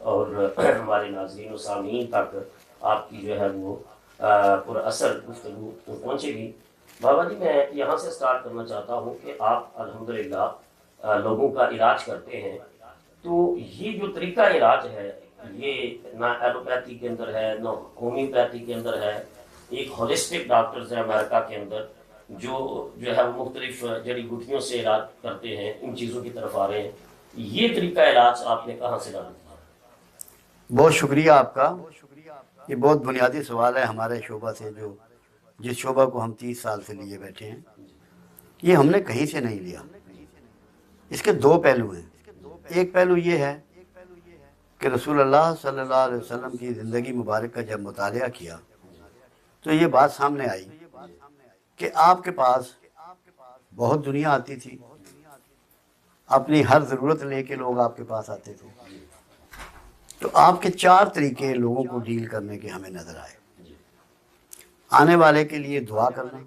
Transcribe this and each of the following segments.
اور ہمارے ناظرین و سامعین تک آپ کی جو ہے وہ پر اثر گفتگو پہنچے گی۔ بابا جی میں یہاں سے سٹارٹ کرنا چاہتا ہوں کہ آپ الحمدللہ لوگوں کا علاج کرتے ہیں، تو یہ جو طریقہ علاج ہے یہ نہ ایلوپیتھی کے اندر ہے نہ ہومیوپیتھی کے اندر ہے، ایک ہولسٹک ڈاکٹرز ہیں امریکہ کے اندر جو ہے وہ مختلف جڑی بوٹیوں سے علاج کرتے ہیں، ان چیزوں کی طرف آ رہے ہیں، یہ طریقہ علاج آپ نے کہاں سے ڈالا؟ بہت شکریہ آپ کا، یہ بہت بنیادی سوال ہے ہمارے شعبہ سے، جس شعبہ کو ہم 30 سال سے لیے بیٹھے ہیں۔ یہ ہم نے کہیں سے نہیں لیا، اس کے دو پہلو ہیں۔ ایک پہلو یہ ہے کہ رسول اللہ صلی اللہ علیہ وسلم کی زندگی مبارک کا جب مطالعہ کیا تو یہ بات سامنے آئی کہ آپ کے پاس بہت دنیا آتی تھی، اپنی ہر ضرورت لے کے لوگ آپ کے پاس آتے تھے، تو آپ کے 4 طریقے لوگوں کو ڈیل کرنے کے ہمیں نظر آئے۔ آنے والے کے لیے دعا کرنا،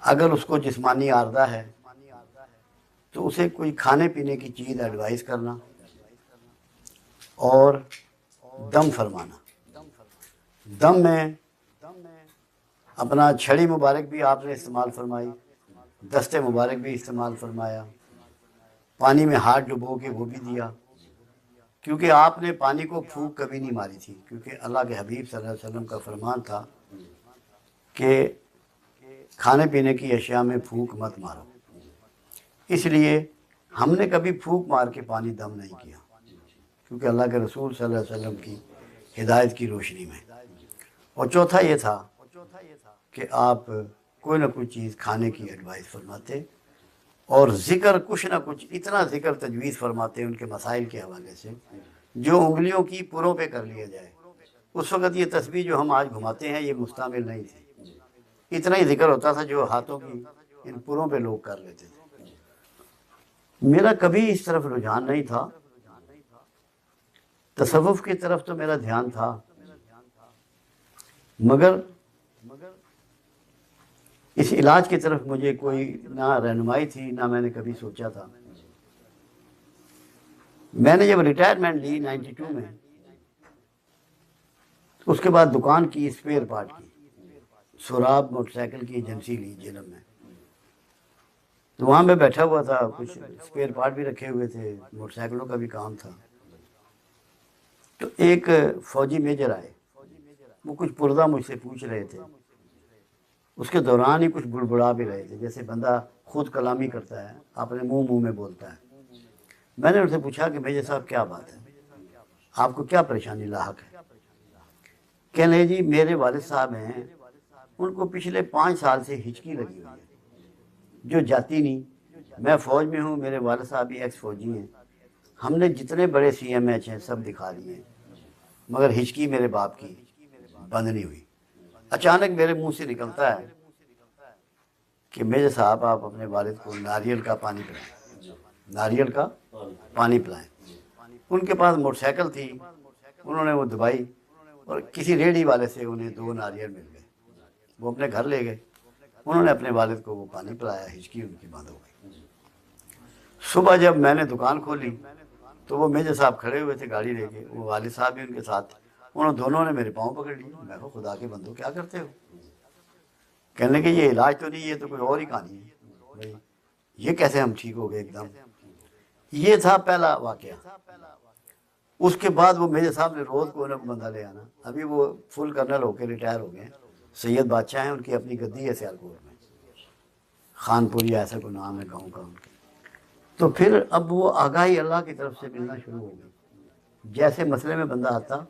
اگر اس کو جسمانی عارضہ ہے تو اسے کوئی کھانے پینے کی چیز ایڈوائز کرنا، اور دم فرمانا۔ دم میں اپنا چھڑی مبارک بھی آپ نے استعمال فرمائی، دست مبارک بھی استعمال فرمایا، پانی میں ہاتھ ڈبو کے وہ بھی دیا، کیونکہ آپ نے پانی کو پھونک کبھی نہیں ماری تھی، کیونکہ اللہ کے حبیب صلی اللہ علیہ وسلم کا فرمان تھا کہ کھانے پینے کی اشیاء میں پھونک مت مارو، اس لیے ہم نے کبھی پھونک مار کے پانی دم نہیں کیا، کیونکہ اللہ کے رسول صلی اللہ علیہ وسلم کی ہدایت کی روشنی میں۔ اور چوتھا یہ تھا کہ آپ کوئی نہ کوئی چیز کھانے کی ایڈوائز فرماتے، اور ذکر کچھ نہ کچھ اتنا ذکر تجویز فرماتے ان کے مسائل کے حوالے سے جو انگلیوں کی پروں پہ کر لیا جائے۔ اس وقت یہ تسبیح جو ہم آج گھماتے ہیں یہ مستعمل نہیں تھی، اتنا ہی ذکر ہوتا تھا جو ہاتھوں کی ان پروں پہ لوگ کر لیتے تھے۔ میرا کبھی اس طرف رجحان نہیں تھا، تصوف کی طرف تو میرا دھیان تھا، مگر اس علاج کی طرف مجھے کوئی نہ رہنمائی تھی، نہ میں نے کبھی سوچا تھا۔ میں نے جب ریٹائرمنٹ لی 92 میں، اس کے بعد دکان کی اسپیئر پارٹ کی، سوراب موٹر سائیکل کی ایجنسی لی جہلم میں، تو وہاں میں بیٹھا ہوا تھا، کچھ اسپیئر پارٹ بھی رکھے ہوئے تھے، موٹر سائیکلوں کا بھی کام تھا۔ تو ایک فوجی میجر آئے، وہ کچھ پردہ مجھ سے پوچھ رہے تھے، اس کے دوران ہی کچھ بڑبڑا بھی رہے تھے، جیسے بندہ خود کلامی کرتا ہے، اپنے منہ میں بولتا ہے۔ میں نے ان سے پوچھا کہ میجر صاحب کیا بات ہے، آپ کو کیا پریشانی لاحق ہے؟ کہنے لگے جی میرے والد صاحب ہیں، ان کو پچھلے 5 سال سے ہچکی لگی ہوئی ہے جو جاتی نہیں۔ میں فوج میں ہوں، میرے والد صاحب بھی ایکس فوجی ہیں، ہم نے جتنے بڑے سی ایم ایچ ہیں سب دکھا لیے ہیں، مگر ہچکی میرے باپ کی بند نہیں ہوئی۔ اچانک میرے منہ سے نکلتا ہے کہ میجر صاحب آپ اپنے والد کو ناریل کا پانی پلائیں، ناریل کا پانی پلائیں۔ ان کے پاس موٹر سائیکل تھی، انہوں نے وہ دبائی اور کسی ریڑھی والے سے انہیں 2 ناریل مل گئے، وہ اپنے گھر لے گئے، انہوں نے اپنے والد کو وہ پانی پلایا، ہچکی ان کی بند ہو گئی۔ صبح جب میں نے دکان کھولی تو وہ میجر صاحب کھڑے ہوئے تھے گاڑی لے کے، وہ والد صاحب بھی ان کے ساتھ، انہوں دونوں نے میرے پاؤں پکڑ لی۔ میں کہا خدا کے بندو کیا کرتے ہو؟ کہنے کہ یہ علاج تو نہیں، یہ تو کوئی اور ہی کہانی ہے، بھائی یہ کیسے ہم ٹھیک ہو گئے ایک دم۔ یہ تھا پہلا واقعہ۔ اس کے بعد وہ میجر صاحب نے روز کو انہیں بندہ لے آنا، ابھی وہ فل کرنل ہو کے ریٹائر ہو گئے ہیں، سید بادشاہ ہیں، ان کی اپنی گدی ہے سیالکوٹ میں، خانپوری ایسا کوئی نام ہے گاؤں کا ان کے۔ تو پھر اب وہ آگاہی اللہ کی طرف سے ملنا شروع ہو گئی، جیسے مسئلے میں بندہ آتا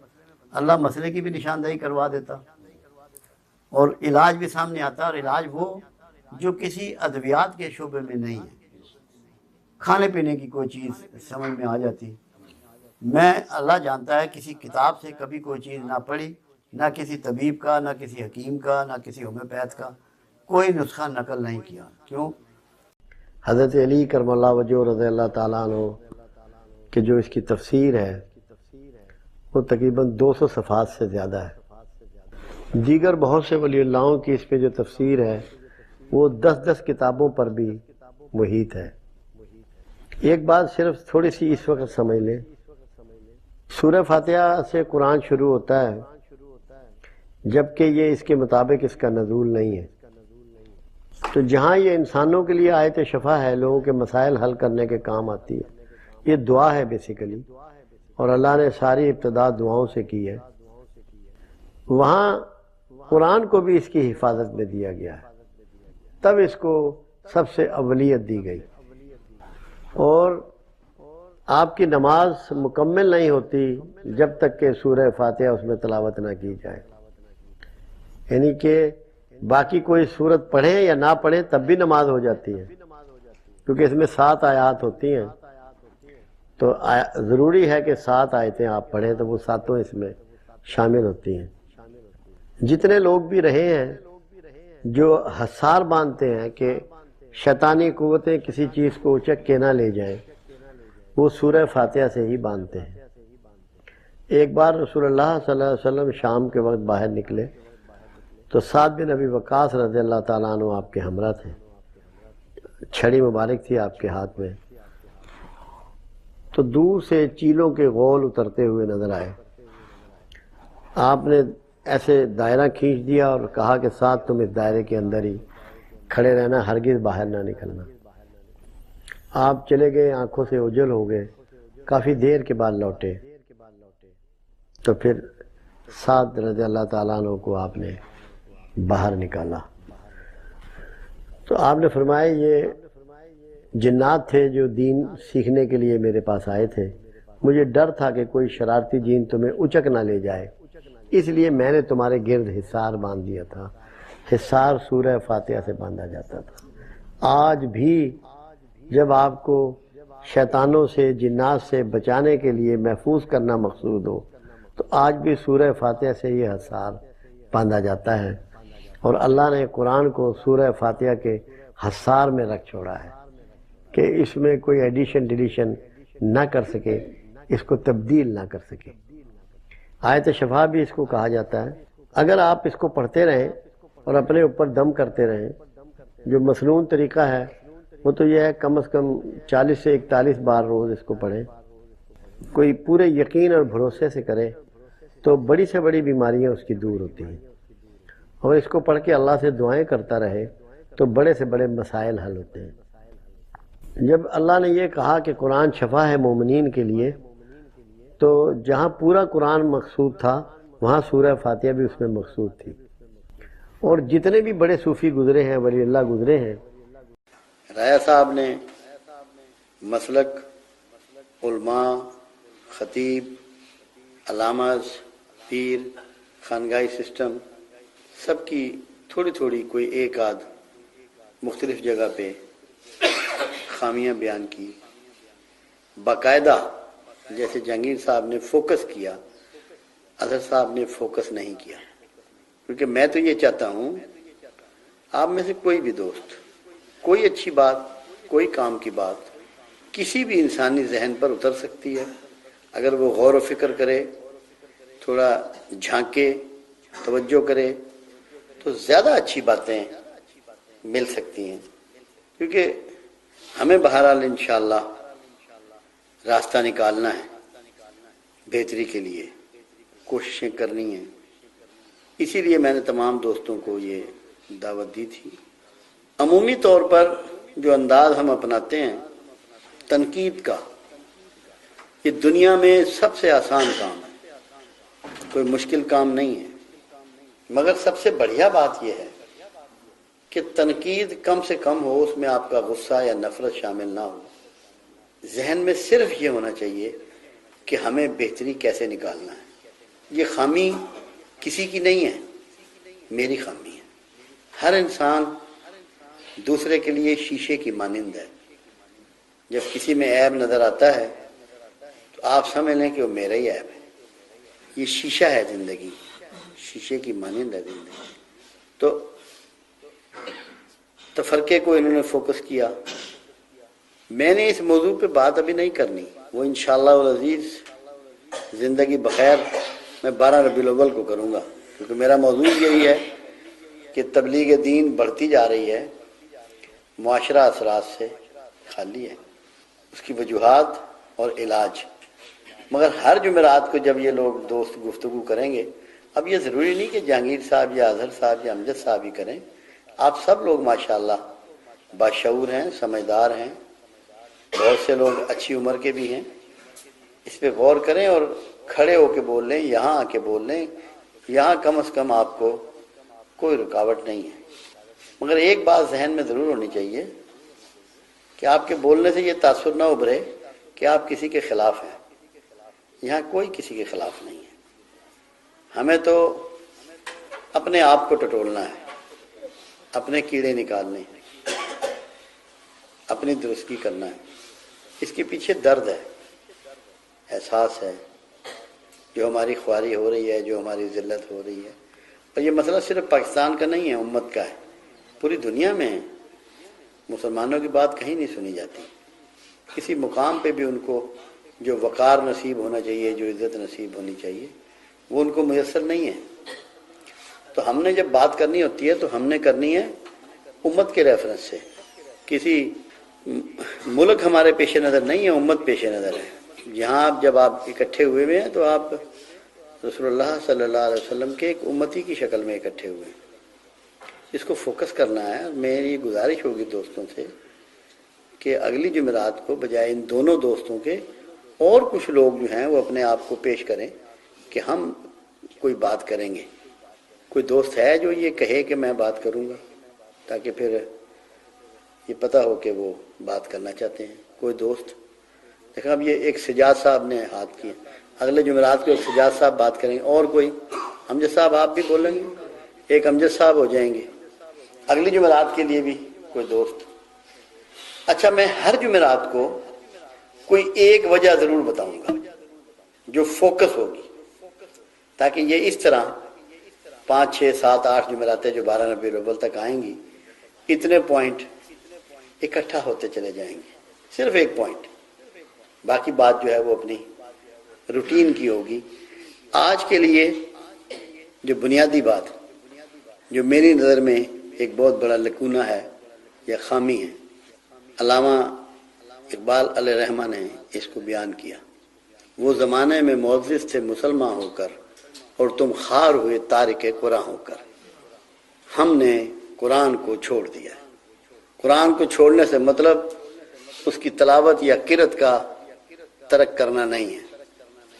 اللہ مسئلے کی بھی نشاندہی کروا دیتا، اور علاج بھی سامنے آتا، اور علاج وہ جو کسی ادویات کے شعبے میں نہیں ہے، کھانے پینے کی کوئی چیز سمجھ میں آ جاتی۔ میں اللہ جانتا ہے کسی کتاب سے کبھی کوئی چیز نہ پڑھی، نہ کسی طبیب کا، نہ کسی حکیم کا، نہ کسی ہومیوپیتھ کا کوئی نسخہ نقل نہیں کیا۔ کیوں؟ حضرت علی کرم اللہ وجہ رضی اللہ تعالیٰ عنہ کہ جو اس کی تفسیر ہے وہ تقریباً 200 صفحات سے زیادہ ہے۔ دیگر بہت سے ولی اللہوں کی اس پہ جو تفسیر ہے وہ 10 کتابوں پر بھی محیط ہے۔ ایک بات صرف تھوڑی سی اس وقت سمجھ لیں سورہ فاتحہ سے قرآن شروع ہوتا ہے، جبکہ یہ اس کے مطابق اس کا نزول نہیں ہے۔ تو جہاں یہ انسانوں کے لیے آیت شفا ہے، لوگوں کے مسائل حل کرنے کے کام آتی ہے، یہ دعا ہے بیسیکلی، اور اللہ نے ساری ابتدا دعاؤں سے کی ہے، وہاں قرآن کو بھی اس کی حفاظت میں دیا گیا ہے، تب اس کو سب سے اولیت دی گئی۔ اور آپ کی نماز مکمل نہیں ہوتی جب تک کہ سورہ فاتحہ اس میں تلاوت نہ کی جائے، یعنی کہ باقی کوئی سورت پڑھیں یا نہ پڑھیں تب بھی نماز ہو جاتی ہے، کیونکہ اس میں 7 آیات ہوتی ہیں، تو ضروری ہے کہ 7 آیتیں آپ پڑھیں تو وہ 7 اس میں شامل ہوتی ہیں۔ جتنے لوگ بھی رہے ہیں جو حصار باندھتے ہیں کہ شیطانی قوتیں کسی چیز کو اچک کے نہ لے جائیں، وہ سورہ فاتحہ سے ہی باندھتے ہیں۔ ایک بار رسول اللہ صلی اللہ علیہ وسلم شام کے وقت باہر نکلے تو سعد بن ابی وقاص رضی اللہ تعالیٰ عنہ آپ کے ہمراہ تھے، چھڑی مبارک تھی آپ کے ہاتھ میں، تو دور سے چیلوں کے غول اترتے ہوئے نظر آئے۔ آپ نے ایسے دائرہ کھینچ دیا اور کہا کہ سعد تم اس دائرے کے اندر ہی کھڑے رہنا، ہرگز باہر نہ نکلنا۔ آپ چلے گئے، آنکھوں سے اوجھل ہو گئے، کافی دیر کے بعد لوٹے، تو پھر سعد رضی اللہ تعالیٰ عنہ کو آپ نے باہر نکالا، تو آپ نے فرمایا یہ جنات تھے جو دین سیکھنے کے لیے میرے پاس آئے تھے، مجھے ڈر تھا کہ کوئی شرارتی جن تمہیں اچک نہ لے جائے، اس لیے میں نے تمہارے گرد حصار باندھ دیا تھا۔ حصار سورہ فاتحہ سے باندھا جاتا تھا۔ آج بھی جب آپ کو شیطانوں سے، جنات سے بچانے کے لیے محفوظ کرنا مقصود ہو، تو آج بھی سورہ فاتحہ سے یہ حصار باندھا جاتا ہے، اور اللہ نے قرآن کو سورہ فاتحہ کے حصار میں رکھ چھوڑا ہے کہ اس میں کوئی ایڈیشن ڈیلیشن نہ کر سکے، اس کو تبدیل نہ کر سکے۔ آیت شفا بھی اس کو کہا جاتا ہے۔ اگر آپ اس کو پڑھتے رہیں اور اپنے اوپر دم کرتے رہیں، جو مسنون طریقہ ہے وہ تو یہ ہے کم از کم 40 سے 41 بار روز اس کو پڑھیں، کوئی پورے یقین اور بھروسے سے کرے تو بڑی سے بڑی بیماریاں اس کی دور ہوتی ہیں، اور اس کو پڑھ کے اللہ سے دعائیں کرتا رہے تو بڑے سے بڑے مسائل حل ہوتے ہیں۔ جب اللہ نے یہ کہا کہ قرآن شفا ہے مومنین کے لیے، تو جہاں پورا قرآن مقصود تھا وہاں سورہ فاتحہ بھی اس میں مقصود تھی۔ اور جتنے بھی بڑے صوفی گزرے ہیں، ولی اللہ گزرے ہیں، رایا صاحب نے مسلک، علماء، خطیب، علامہ، پیر، خانگاہی سسٹم، سب کی تھوڑی تھوڑی کوئی ایک آدھ مختلف جگہ پہ خامیاں بیان کی، باقاعدہ جیسے جہانگیر صاحب نے فوکس کیا، اظہر صاحب نے فوکس نہیں کیا، کیونکہ میں تو یہ چاہتا ہوں آپ میں سے کوئی بھی دوست کوئی اچھی بات، کوئی کام کی بات کسی بھی انسانی ذہن پر اتر سکتی ہے، اگر وہ غور و فکر کرے، تھوڑا جھانکے، توجہ کرے تو زیادہ اچھی باتیں مل سکتی ہیں، کیونکہ ہمیں بہرحال انشاءاللہ راستہ نکالنا ہے، بہتری کے لیے کوششیں کرنی ہیں۔ اسی لیے میں نے تمام دوستوں کو یہ دعوت دی تھی۔ عمومی طور پر جو انداز ہم اپناتے ہیں تنقید کا، یہ دنیا میں سب سے آسان کام ہے، کوئی مشکل کام نہیں ہے، مگر سب سے بڑھیا بات یہ ہے کہ تنقید کم سے کم ہو، اس میں آپ کا غصہ یا نفرت شامل نہ ہو، ذہن میں صرف یہ ہونا چاہیے کہ ہمیں بہتری کیسے نکالنا ہے۔ یہ خامی کسی کی نہیں ہے، میری خامی ہے۔ ہر انسان دوسرے کے لیے شیشے کی مانند ہے، جب کسی میں عیب نظر آتا ہے تو آپ سمجھ لیں کہ وہ میرا ہی عیب ہے۔ یہ شیشہ ہے زندگی، شیشے کی مانند ہے زندگی۔ تو تفرقے کو انہوں نے فوکس کیا۔ میں نے اس موضوع پہ بات ابھی نہیں کرنی، وہ انشاءاللہ العزیز زندگی بخیر میں 12 ربیع الاول کو کروں گا، کیونکہ میرا موضوع یہی ہے کہ تبلیغ دین بڑھتی جا رہی ہے، معاشرہ اثرات سے خالی ہے، اس کی وجوہات اور علاج مگر ہر جمعرات کو جب یہ لوگ دوست گفتگو کریں گے، اب یہ ضروری نہیں کہ جہانگیر صاحب یا اظہر صاحب یا امجد صاحب ہی کریں، آپ سب لوگ ماشاءاللہ باشعور ہیں، سمجھدار ہیں، بہت سے لوگ اچھی عمر کے بھی ہیں، اس پہ غور کریں اور کھڑے ہو کے بول لیں، یہاں آ کے بول لیں، یہاں کم از کم آپ کو کوئی رکاوٹ نہیں ہے۔ مگر ایک بات ذہن میں ضرور ہونی چاہیے کہ آپ کے بولنے سے یہ تاثر نہ ابھرے کہ آپ کسی کے خلاف ہیں، یہاں کوئی کسی کے خلاف نہیں ہے، ہمیں تو اپنے آپ کو ٹٹولنا ہے، اپنے کیڑے نکالنے ہیں، اپنی درستگی کرنا ہے۔ اس کے پیچھے درد ہے، احساس ہے، جو ہماری خواری ہو رہی ہے، جو ہماری ذلت ہو رہی ہے، اور یہ مسئلہ صرف پاکستان کا نہیں ہے، امت کا ہے، پوری دنیا میں ہے۔ مسلمانوں کی بات کہیں نہیں سنی جاتی، کسی مقام پہ بھی ان کو جو وقار نصیب ہونا چاہیے، جو عزت نصیب ہونی چاہیے، وہ ان کو میسر نہیں ہے۔ تو ہم نے جب بات کرنی ہوتی ہے تو ہم نے کرنی ہے امت کے ریفرنس سے، کسی ملک ہمارے پیش نظر نہیں ہے، امت پیش نظر ہے۔ یہاں جب آپ اکٹھے ہوئے ہوئے ہیں تو آپ رسول اللہ صلی اللہ علیہ وسلم کے ایک امتی کی شکل میں اکٹھے ہوئے ہیں، اس کو فوکس کرنا ہے۔ میری گزارش ہوگی دوستوں سے کہ اگلی جمعرات کو بجائے ان دونوں دوستوں کے اور کچھ لوگ جو ہیں وہ اپنے آپ کو پیش کریں کہ ہم کوئی بات کریں گے۔ کوئی دوست ہے جو یہ کہے کہ میں بات کروں گا، تاکہ پھر یہ پتہ ہو کہ وہ بات کرنا چاہتے ہیں۔ کوئی دوست دیکھا، اب یہ ایک سجاد صاحب نے ہاتھ کیا، اگلے جمعرات کو ایک سجاد صاحب بات کریں گے، اور کوئی امجد صاحب آپ بھی بولیں گے، ایک امجد صاحب ہو جائیں گے۔ اگلی جمعرات کے لیے بھی کوئی دوست۔ اچھا، میں ہر جمعرات کو کوئی ایک وجہ ضرور بتاؤں گا جو فوکس ہوگی، تاکہ یہ اس طرح 5 6 7 8 جمعراتیں جو 12 ربیع الاول تک آئیں گی، اتنے پوائنٹ اکٹھا ہوتے چلے جائیں گے، صرف ایک پوائنٹ، باقی بات جو ہے وہ اپنی روٹین کی ہوگی۔ آج کے لیے جو بنیادی بات جو میری نظر میں ایک بہت بڑا لکونہ ہے یا خامی ہے، علامہ اقبال علیہ رحمہ نے اس کو بیان کیا۔ وہ زمانے میں معزز تھے مسلمان ہو کر، اور تم خار ہوئے تارک قرآن ہو کر۔ ہم نے قرآن کو چھوڑ دیا ہے۔ قرآن کو چھوڑنے سے مطلب اس کی تلاوت یا قرأت کا ترک کرنا نہیں ہے۔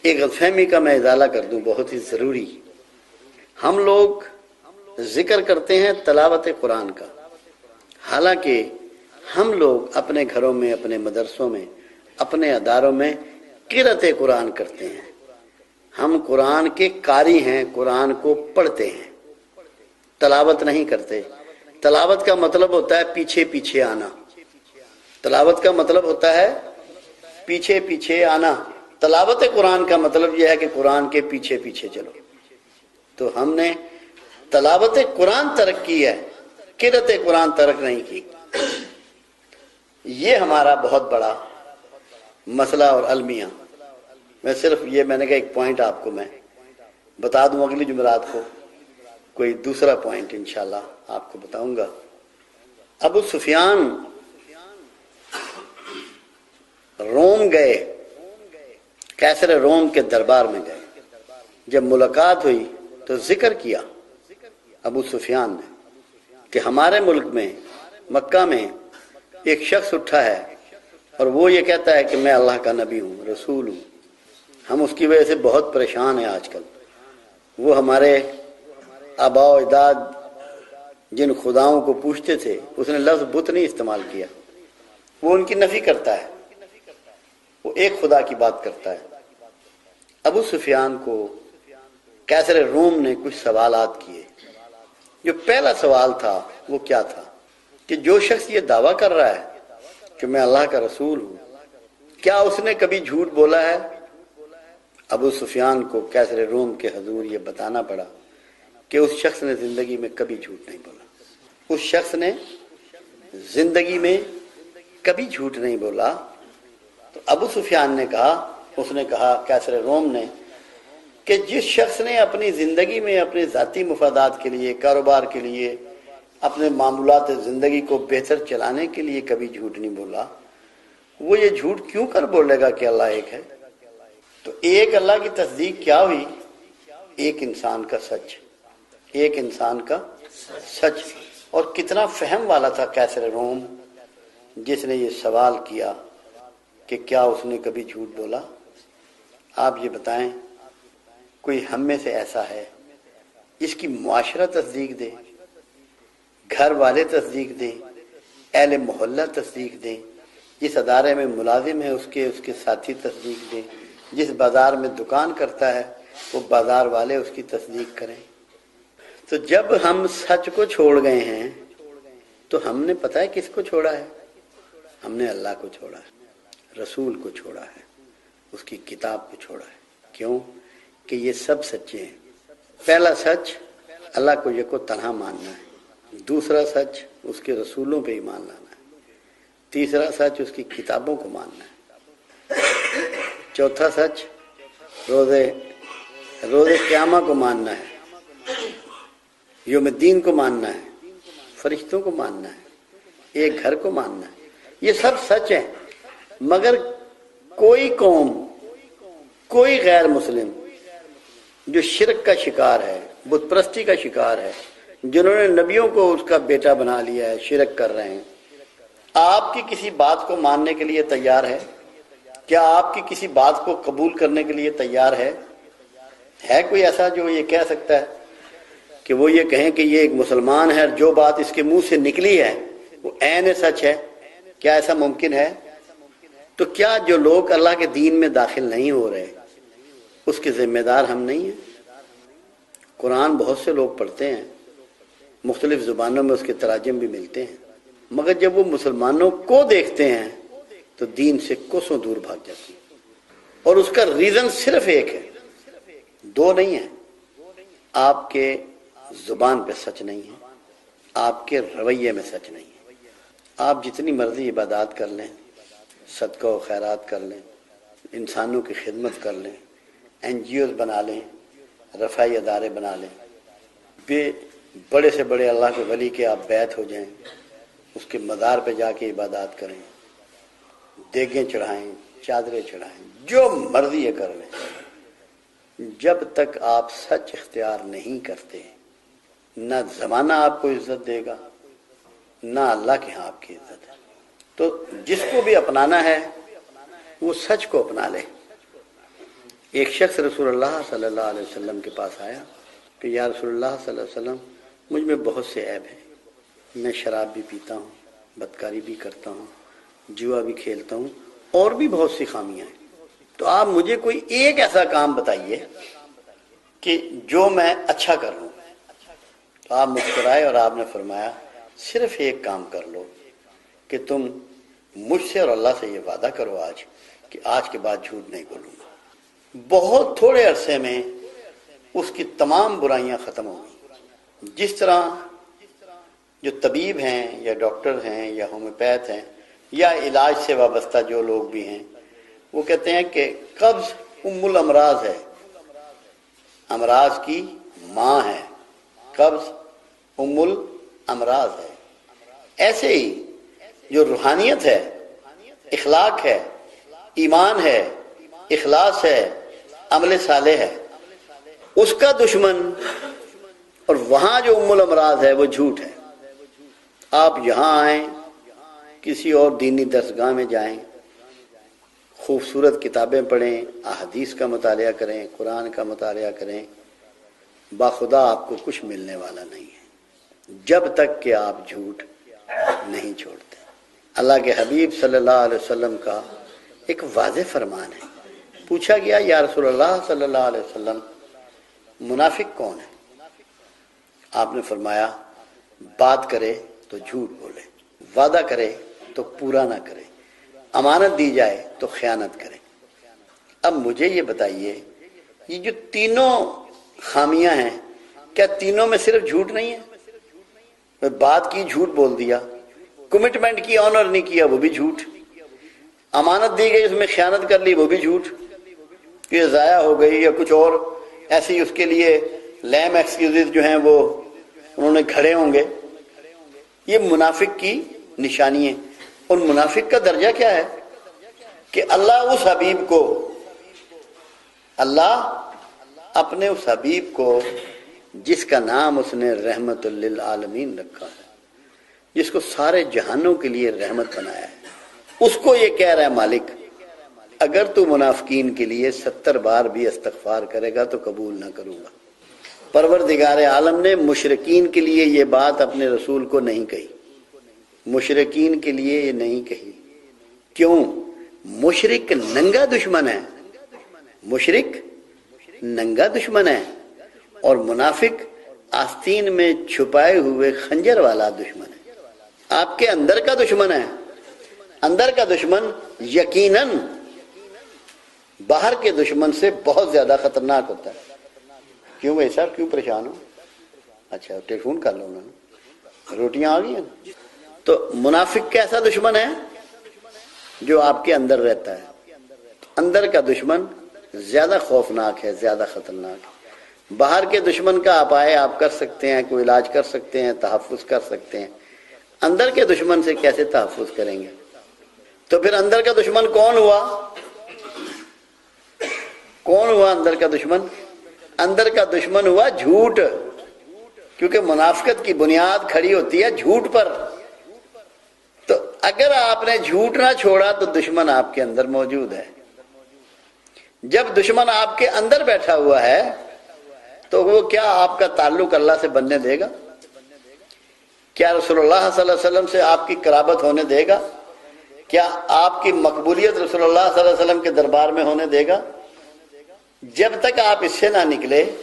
ایک غلط فہمی کا میں ازالہ کر دوں، بہت ہی ضروری۔ ہم لوگ ذکر کرتے ہیں تلاوت قرآن کا، حالانکہ ہم لوگ اپنے گھروں میں، اپنے مدرسوں میں، اپنے اداروں میں قرأت قرآن کرتے ہیں۔ ہم قرآن کے قاری ہیں، قرآن کو پڑھتے ہیں، تلاوت نہیں کرتے۔ تلاوت کا مطلب ہوتا ہے پیچھے پیچھے آنا، تلاوت کا مطلب ہوتا ہے پیچھے پیچھے آنا۔ تلاوت قرآن کا مطلب یہ ہے کہ قرآن کے پیچھے پیچھے چلو۔ تو ہم نے تلاوت قرآن ترک کی ہے، قرأت قرآن ترک نہیں کی۔ یہ ہمارا بہت بڑا مسئلہ اور المیہ۔ میں نے کہا ایک پوائنٹ آپ کو میں بتا دوں، اگلی جمعرات کو کوئی دوسرا پوائنٹ انشاءاللہ آپ کو بتاؤں گا۔ ابو سفیان روم گئے، کیسر روم کے دربار میں گئے۔ جب ملاقات ہوئی تو ذکر کیا ابو سفیان نے کہ ہمارے ملک میں، مکہ میں ایک شخص اٹھا ہے اور وہ یہ کہتا ہے کہ میں اللہ کا نبی ہوں، رسول ہوں۔ ہم اس کی وجہ سے بہت پریشان ہیں آج کل۔ وہ ہمارے آباء و اجداد جن خداؤں کو پوچھتے تھے، اس نے لفظ بت نہیں استعمال کیا، وہ ان کی نفی کرتا ہے، وہ ایک خدا کی بات کرتا ہے۔ ابو سفیان کو کیسر روم نے کچھ سوالات کیے۔ جو پہلا سوال تھا وہ کیا تھا کہ جو شخص یہ دعویٰ کر رہا ہے کہ میں اللہ کا رسول ہوں، کیا اس نے کبھی جھوٹ بولا ہے؟ ابو سفیان کو کیسر روم کے حضور یہ بتانا پڑا کہ اس شخص نے زندگی میں کبھی جھوٹ نہیں بولا، اس شخص نے زندگی میں کبھی جھوٹ نہیں بولا۔ تو ابو سفیان نے کہا، اس نے کہا کیسر روم نے، کہ جس شخص نے اپنی زندگی میں اپنے ذاتی مفادات کے لیے، کاروبار کے لیے، اپنے معمولات زندگی کو بہتر چلانے کے لیے کبھی جھوٹ نہیں بولا، وہ یہ جھوٹ کیوں کر بولے گا کہ اللہ ایک ہے؟ تو تو ایک اللہ کی تصدیق کیا ہوئی؟ ایک انسان کا سچ، ایک انسان کا سچ۔ اور کتنا فہم والا تھا قیصر روم جس نے یہ سوال کیا کہ کیا اس نے کبھی جھوٹ بولا؟ آپ یہ بتائیں، کوئی ہم میں سے ایسا ہے جس کی معاشرہ تصدیق دے، گھر والے تصدیق دیں، اہل محلہ تصدیق دیں، جس ادارے میں ملازم ہے اس کے ساتھی تصدیق دیں، جس بازار میں دکان کرتا ہے وہ بازار والے اس کی تصدیق کریں؟ تو جب ہم سچ کو چھوڑ گئے ہیں تو ہم نے پتہ ہے کس کو چھوڑا ہے؟ ہم نے اللہ کو چھوڑا ہے، رسول کو چھوڑا ہے، اس کی کتاب کو چھوڑا ہے۔ کیوں؟ کہ یہ سب سچے ہیں۔ پہلا سچ اللہ کو یکو تنہا ماننا ہے، دوسرا سچ اس کے رسولوں پہ ایمان لانا ہے، تیسرا سچ اس کی کتابوں کو ماننا ہے، چوتھا سچ روز قیامہ کو ماننا ہے، یوم الدین کو ماننا ہے، فرشتوں کو ماننا ہے، ایک گھر کو ماننا ہے۔ یہ سب سچ ہیں، مگر کوئی قوم، کوئی غیر مسلم جو شرک کا شکار ہے، بت پرستی کا شکار ہے، جنہوں نے نبیوں کو اس کا بیٹا بنا لیا ہے، شرک کر رہے ہیں، آپ کی کسی بات کو ماننے کے لیے تیار ہے؟ کیا آپ کی کسی بات کو قبول کرنے کے لیے تیار ہے؟ ہے کوئی ایسا جو یہ کہہ سکتا ہے کہ وہ یہ کہیں کہ یہ ایک مسلمان ہے اور جو بات اس کے منہ سے نکلی ہے وہ عین سچ ہے؟ کیا ایسا ممکن ہے؟ تو کیا جو لوگ اللہ کے دین میں داخل نہیں ہو رہے اس کے ذمہ دار ہم نہیں ہیں؟ قرآن بہت سے لوگ پڑھتے ہیں، مختلف زبانوں میں اس کے تراجم بھی ملتے ہیں، مگر جب وہ مسلمانوں کو دیکھتے ہیں تو دین سے کوسوں دور بھاگ جاتے ہیں۔ اور اس کا ریزن صرف ایک ہے، دو نہیں ہے۔ آپ کے زبان پہ سچ نہیں ہے، آپ کے رویے میں سچ نہیں ہے۔ آپ جتنی مرضی عبادات کر لیں، صدقہ و خیرات کر لیں، انسانوں کی خدمت کر لیں، NGOs بنا لیں، رفاعی ادارے بنا لیں، بڑے سے بڑے اللہ کے ولی کے آپ بیعت ہو جائیں، اس کے مزار پہ جا کے عبادات کریں، دیگیں چڑھائیں، چادریں چڑھائیں، جو مرضی یہ کر لیں، جب تک آپ سچ اختیار نہیں کرتے نہ زمانہ آپ کو عزت دے گا، نہ اللہ کے ہاں آپ کی عزت ہے۔ تو جس کو بھی اپنانا ہے وہ سچ کو اپنا لے۔ ایک شخص رسول اللہ صلی اللہ علیہ وسلم کے پاس آیا کہ یا رسول اللہ صلی اللہ علیہ وسلم، مجھ میں بہت سے عیب ہیں، میں شراب بھی پیتا ہوں، بدکاری بھی کرتا ہوں، جوا بھی کھیلتا ہوں، اور بھی بہت سی خامیاں ہیں، تو آپ مجھے کوئی ایک ایسا کام بتائیے کہ جو میں اچھا کر لوں۔ تو آپ مسکرائے اور آپ نے فرمایا صرف ایک کام کر لو کہ تم مجھ سے اور اللہ سے یہ وعدہ کرو آج کہ آج کے بعد جھوٹ نہیں بولوں گا۔ بہت تھوڑے عرصے میں اس کی تمام برائیاں ختم ہو گئیں۔ جس طرح جو طبیب ہیں یا ڈاکٹر ہیں یا ہومیوپیتھ ہیں یا علاج سے وابستہ جو لوگ بھی ہیں، وہ کہتے ہیں کہ قبض ام الامراض ہے، امراض کی ماں ہے، قبض ام الامراض ہے۔ ایسے ہی جو روحانیت ہے، اخلاق ہے، ایمان ہے، اخلاص ہے، عمل صالح ہے، اس کا دشمن اور وہاں جو ام الامراض ہے وہ جھوٹ ہے۔ آپ یہاں آئیں، کسی اور دینی درسگاہ میں جائیں، خوبصورت کتابیں پڑھیں، احادیث کا مطالعہ کریں، قرآن کا مطالعہ کریں، باخدا آپ کو کچھ ملنے والا نہیں ہے جب تک کہ آپ جھوٹ نہیں چھوڑتے۔ اللہ کے حبیب صلی اللہ علیہ وسلم کا ایک واضح فرمان ہے۔ پوچھا گیا یا رسول اللہ صلی اللہ علیہ وسلم، منافق کون ہے؟ آپ نے فرمایا بات کرے تو جھوٹ بولے، وعدہ کرے تو پورا نہ کرے، امانت دی جائے تو خیانت کرے۔ اب مجھے یہ بتائیے، یہ جو تینوں خامیاں ہیں، کیا تینوں میں صرف جھوٹ نہیں ہے؟ بات کی جھوٹ بول دیا، کمٹمنٹ کی آنر نہیں کیا وہ بھی جھوٹ، امانت دی گئی اس میں خیانت کر لی وہ بھی جھوٹ، یہ ضائع ہو گئی یا کچھ اور ایسی اس کے لیے لیم ایکسکیوزز جو ہیں وہ انہوں نے کھڑے ہوں گے۔ یہ منافق کی نشانی ہے۔ اور منافق کا درجہ کیا ہے کہ اللہ اس حبیب کو اللہ اپنے اس حبیب کو جس کا نام اس نے رحمت للعالمین رکھا ہے، جس کو سارے جہانوں کے لیے رحمت بنایا ہے، اس کو یہ کہہ رہا ہے مالک اگر تو منافقین کے لیے 70 بار بھی استغفار کرے گا تو قبول نہ کروں گا۔ پروردگار عالم نے مشرکین کے لیے یہ بات اپنے رسول کو نہیں کہی، مشرکین کے لیے یہ نہیں کہی۔ کیوں؟ مشرک ننگا دشمن ہے، مشرک ننگا دشمن ہے، اور منافق آستین میں چھپائے ہوئے خنجر والا دشمن ہے، آپ کے اندر کا دشمن ہے۔ اندر کا دشمن یقیناً باہر کے دشمن سے بہت زیادہ خطرناک ہوتا ہے۔ کیوں بھائی صاحب، کیوں پریشان ہو؟ اچھا ٹیلی فون کر لو نا، روٹیاں آ گئی ہیں۔ تو منافق کیسا دشمن ہے؟ جو آپ کے اندر رہتا ہے۔ اندر کا دشمن زیادہ خوفناک ہے، زیادہ خطرناک ہے۔ باہر کے دشمن کا آپ آئے آپ کر سکتے ہیں، کوئی علاج کر سکتے ہیں، تحفظ کر سکتے ہیں، اندر کے دشمن سے کیسے تحفظ کریں گے؟ تو پھر اندر کا دشمن کون ہوا؟ کون ہوا اندر کا دشمن؟ اندر کا دشمن ہوا جھوٹ، کیونکہ منافقت کی بنیاد کھڑی ہوتی ہے جھوٹ پر۔ تو اگر آپ نے جھوٹ نہ چھوڑا تو دشمن آپ کے اندر موجود ہے۔ جب دشمن آپ کے اندر بیٹھا ہوا ہے تو وہ کیا آپ کا تعلق اللہ سے بننے دے گا؟ کیا رسول اللہ صلی اللہ علیہ وسلم سے آپ کی قرابت ہونے دے گا؟ کیا آپ کی مقبولیت رسول اللہ صلی اللہ علیہ وسلم کے دربار میں ہونے دے گا؟ جب تک آپ اس سے نہ نکلے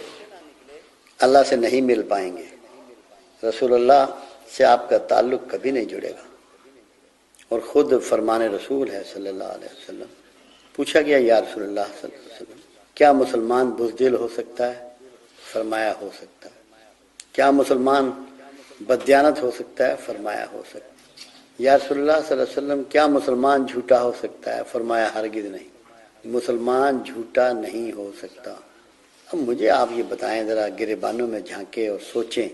اللہ سے نہیں مل پائیں گے، رسول اللہ سے آپ کا تعلق کبھی نہیں جڑے گا۔ اور خود فرمان رسول ہے صلی اللہ علیہ وسلم۔ پوچھا گیا یا رسول اللہ صلی اللہ علیہ وسلم کیا مسلمان بزدل ہو سکتا ہے؟ فرمایا ہو سکتا ہے۔ کیا مسلمان بددیانت ہو سکتا ہے؟ فرمایا ہو سکتا ہے۔ یا رسول اللہ صلی اللہ علیہ وسلم کیا مسلمان جھوٹا ہو سکتا ہے؟ فرمایا ہرگز نہیں، مسلمان جھوٹا نہیں ہو سکتا۔ اب مجھے آپ یہ بتائیں، ذرا گریبانوں میں جھانکے اور سوچیں